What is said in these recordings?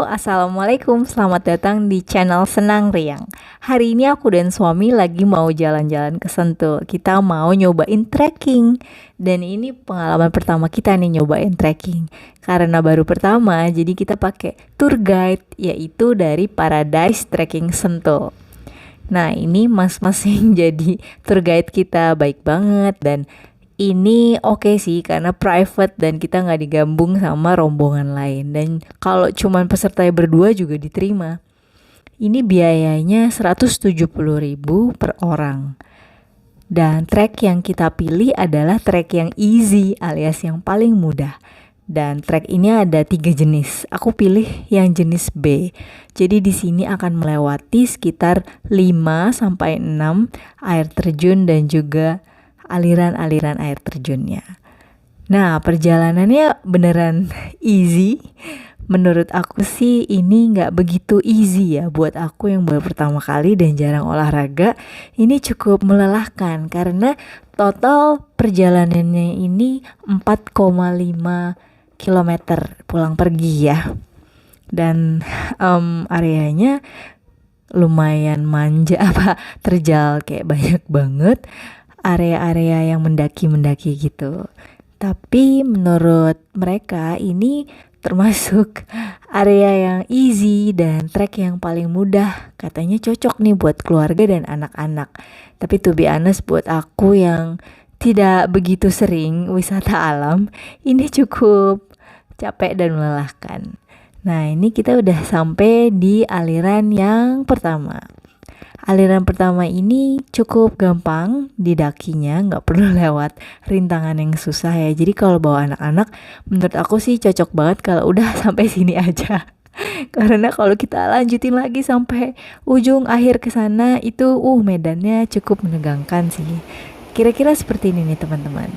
Assalamualaikum. Selamat datang di channel Senang Riang. Hari ini aku dan suami lagi mau jalan-jalan ke Sentul. Kita mau nyobain trekking. Dan ini pengalaman pertama kita nih nyobain trekking. Karena baru pertama, jadi kita pakai tour guide, yaitu dari Paradise Trekking Sentul. Nah, ini mas-mas yang jadi tour guide kita baik banget, dan ini oke sih karena private dan kita nggak digabung sama rombongan lain. Dan kalau cuman peserta berdua juga diterima. Ini biayanya 170.000 per orang. Dan trek yang kita pilih adalah trek yang easy alias yang paling mudah. Dan trek ini ada 3 jenis. Aku pilih yang jenis B. Jadi di sini akan melewati sekitar 5 sampai 6 air terjun dan juga aliran-aliran air terjunnya. Nah, perjalanannya beneran easy. Menurut aku sih ini nggak begitu easy ya buat aku yang baru pertama kali dan jarang olahraga. Ini cukup melelahkan karena total perjalanannya ini 4,5 kilometer pulang pergi ya. Dan areanya lumayan manja terjal kayak banyak banget area-area yang mendaki-mendaki gitu. Tapi menurut mereka ini termasuk area yang easy dan trek yang paling mudah. Katanya cocok nih buat keluarga dan anak-anak. Tapi to be honest, buat aku yang tidak begitu sering wisata alam, ini cukup capek dan melelahkan. Nah, ini kita udah sampai di aliran yang pertama. Aliran pertama ini cukup gampang didakinya, nggak perlu lewat rintangan yang susah ya. Jadi kalau bawa anak-anak, menurut aku sih cocok banget kalau udah sampai sini aja. Karena kalau kita lanjutin lagi sampai ujung akhir ke sana itu medannya cukup menegangkan sih. Kira-kira seperti ini nih teman-teman.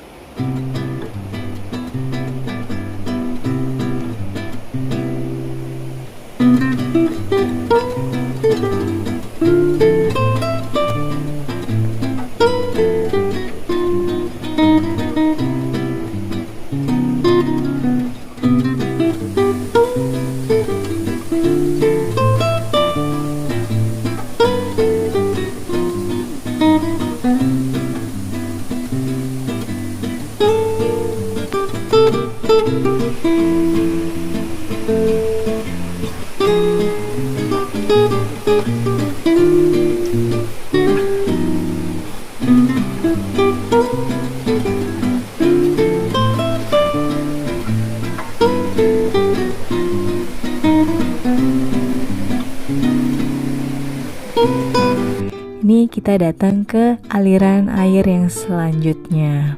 Ini kita datang ke aliran air yang selanjutnya.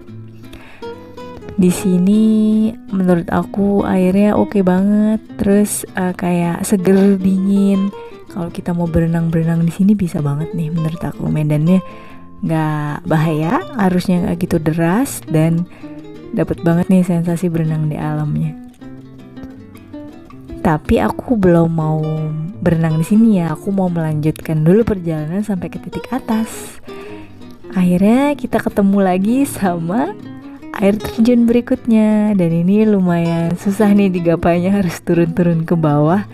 Di sini menurut aku airnya oke banget, terus kayak seger dingin. Kalau kita mau berenang-berenang di sini bisa banget nih menurut aku. Medannya nggak bahaya, arusnya nggak gitu deras dan dapat banget nih sensasi berenang di alamnya. Tapi aku belum mau berenang di sini ya. Aku mau melanjutkan dulu perjalanan sampai ke titik atas. Akhirnya kita ketemu lagi sama air terjun berikutnya. Dan ini lumayan susah nih digapainya, harus turun-turun ke bawah.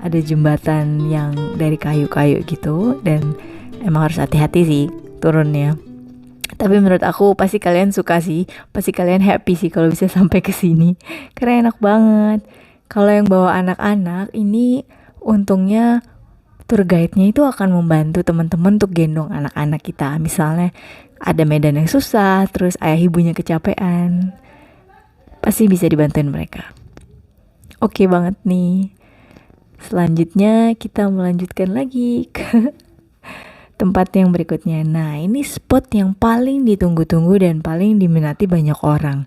Ada jembatan yang dari kayu-kayu gitu dan emang harus hati-hati sih turunnya. Tapi menurut aku pasti kalian suka sih, pasti kalian happy sih kalau bisa sampai ke sini. Karena enak banget. Kalau yang bawa anak-anak ini untungnya tour guide-nya itu akan membantu teman-teman untuk gendong anak-anak kita. Misalnya ada medan yang susah, terus ayah ibunya kecapean, pasti bisa dibantuin mereka. Oke banget nih. Selanjutnya kita melanjutkan lagi ke tempat yang berikutnya. Nah, ini spot yang paling ditunggu-tunggu dan paling diminati banyak orang.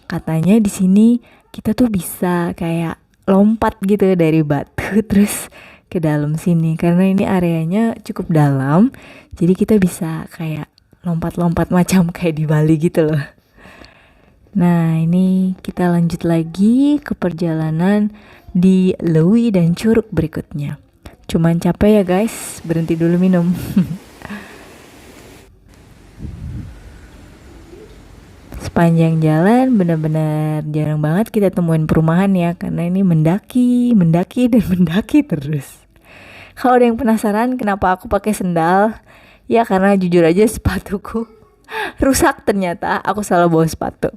Katanya di sini kita tuh bisa kayak lompat gitu dari batu terus ke dalam sini karena ini areanya cukup dalam. Jadi kita bisa kayak lompat-lompat macam kayak di Bali gitu loh. Nah, ini kita lanjut lagi ke perjalanan di Lewi dan Curug berikutnya. Cuman capek ya guys, berhenti dulu minum. Sepanjang jalan benar-benar jarang banget kita temuin perumahan ya, karena ini mendaki, mendaki dan mendaki terus. Kalau ada yang penasaran kenapa aku pakai sendal, ya karena jujur aja sepatuku rusak ternyata. Aku salah bawa sepatu.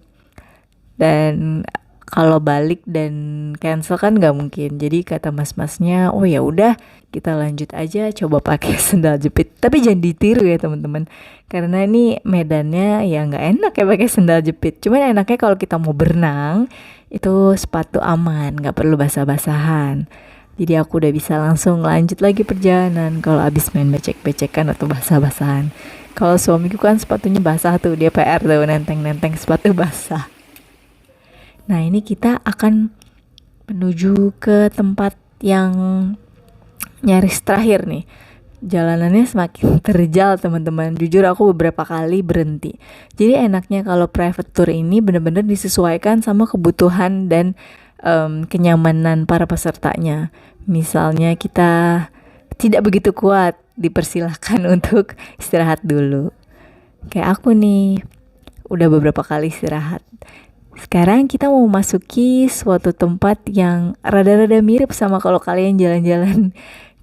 Dan kalau balik dan cancel kan nggak mungkin. Jadi kata mas-masnya, oh ya udah kita lanjut aja coba pakai sendal jepit. Tapi jangan ditiru ya teman-teman, karena ini medannya ya nggak enak ya pakai sendal jepit. Cuman enaknya kalau kita mau berenang itu sepatu aman, nggak perlu basah-basahan. Jadi aku udah bisa langsung lanjut lagi perjalanan kalau abis main becek-becekan atau basah-basahan. Kalau suamiku kan sepatunya basah tuh, dia PR tuh nenteng-nenteng sepatu basah. Nah ini kita akan menuju ke tempat yang nyaris terakhir nih. Jalanannya semakin terjal teman-teman. Jujur aku beberapa kali berhenti. Jadi enaknya kalau private tour ini benar-benar disesuaikan sama kebutuhan dan kenyamanan para pesertanya. Misalnya kita tidak begitu kuat, dipersilahkan untuk istirahat dulu. Kayak aku nih, udah beberapa kali istirahat. Sekarang kita mau masuki suatu tempat yang rada-rada mirip sama kalau kalian jalan-jalan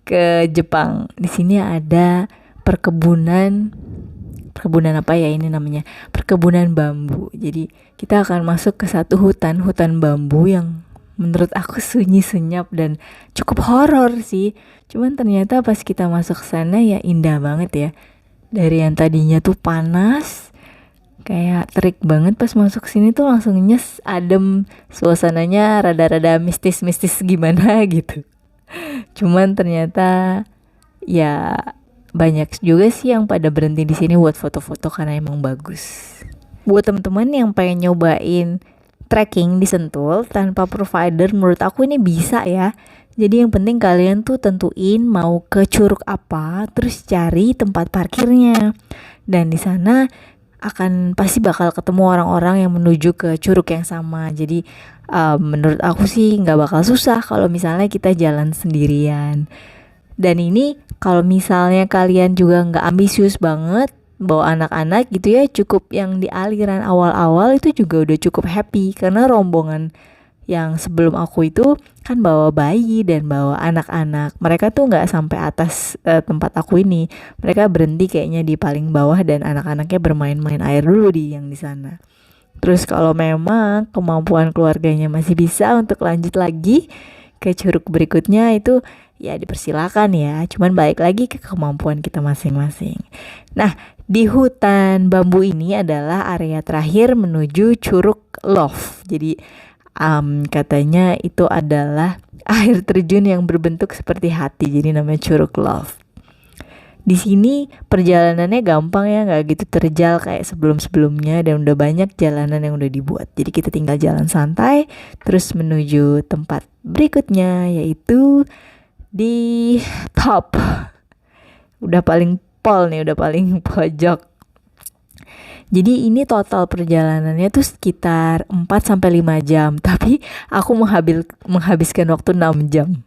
ke Jepang. Di sini ada perkebunan apa ya ini namanya? Perkebunan bambu. Jadi kita akan masuk ke satu hutan bambu yang menurut aku sunyi senyap dan cukup horor sih. Cuman ternyata pas kita masuk ke sana ya indah banget ya. Dari yang tadinya tuh panas, kayak terik banget, pas masuk sini tuh langsung nyes, adem, suasananya rada-rada mistis-mistis gimana gitu. Cuman ternyata ya banyak juga sih yang pada berhenti di sini buat foto-foto karena emang bagus. Buat teman-teman yang pengen nyobain trekking di Sentul tanpa provider, menurut aku ini bisa ya. Jadi yang penting kalian tuh tentuin mau ke curug apa, terus cari tempat parkirnya. Dan di sana akan pasti bakal ketemu orang-orang yang menuju ke curug yang sama. Jadi menurut aku sih nggak bakal susah kalau misalnya kita jalan sendirian. Dan ini kalau misalnya kalian juga nggak ambisius banget bawa anak-anak gitu ya, cukup yang di aliran awal-awal itu juga udah cukup happy. Karena rombongan yang sebelum aku itu kan bawa bayi dan bawa anak-anak. Mereka tuh nggak sampai atas tempat aku ini. Mereka berhenti kayaknya di paling bawah dan anak-anaknya bermain-main air dulu yang di sana. Terus kalau memang kemampuan keluarganya masih bisa untuk lanjut lagi ke curug berikutnya, itu ya dipersilakan ya. Cuman balik lagi ke kemampuan kita masing-masing. Nah, di hutan bambu ini adalah area terakhir menuju Curug Love. Jadi katanya itu adalah air terjun yang berbentuk seperti hati, jadi namanya Curug Love. Di sini perjalanannya gampang ya, nggak gitu terjal kayak sebelum-sebelumnya, dan udah banyak jalanan yang udah dibuat. Jadi kita tinggal jalan santai terus menuju tempat berikutnya, yaitu di top. Udah paling pol nih, udah paling pojok. Jadi ini total perjalanannya tuh sekitar 4-5 jam, tapi aku menghabiskan waktu 6 jam.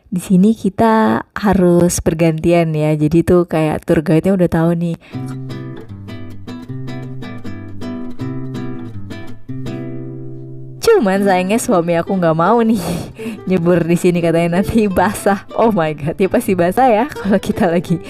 Di sini kita harus bergantian ya. Jadi tuh kayak tour guide-nya udah tahu nih. Cuman sayangnya suami aku nggak mau nih nyebur di sini, katanya nanti basah. Oh my god, ya pasti basah ya kalau kita lagi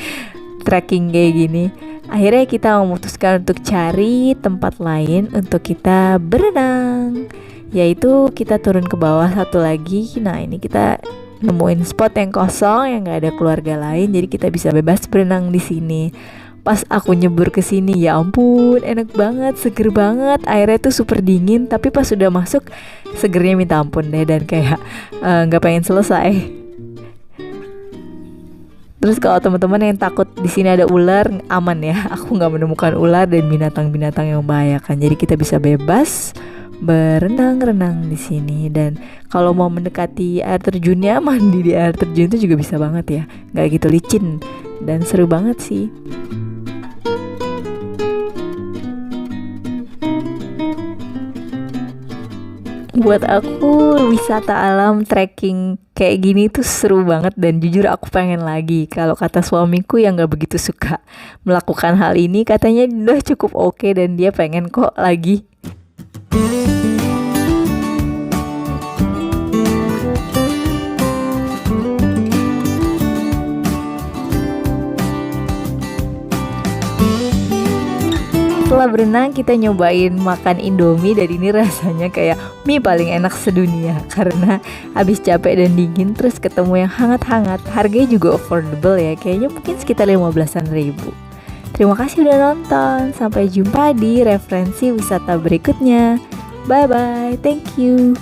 trekking kayak gini. Akhirnya kita memutuskan untuk cari tempat lain untuk kita berenang, yaitu kita turun ke bawah satu lagi. Nah ini kita nemuin spot yang kosong yang nggak ada keluarga lain, jadi kita bisa bebas berenang di sini. Pas aku nyebur ke sini, ya ampun, enak banget, seger banget. Airnya tuh super dingin, tapi pas sudah masuk segernya minta ampun deh, dan kayak nggak pengen selesai. Terus kalau teman-teman yang takut di sini ada ular, aman ya. Aku nggak menemukan ular dan binatang-binatang yang membahayakan. Jadi kita bisa bebas berenang-renang di sini. Dan kalau mau mendekati air terjunnya, mandi di air terjun itu juga bisa banget ya. Nggak gitu licin dan seru banget sih. Buat aku wisata alam trekking kayak gini tuh seru banget dan jujur aku pengen lagi. Kalau kata suamiku yang gak begitu suka melakukan hal ini, katanya udah cukup oke dan dia pengen kok lagi. Setelah berenang kita nyobain makan Indomie dan ini rasanya kayak mie paling enak sedunia karena habis capek dan dingin terus ketemu yang hangat-hangat. Harganya juga affordable ya, kayaknya mungkin sekitar 15-an ribu. Terima kasih udah nonton, sampai jumpa di referensi wisata berikutnya. Bye bye, thank you.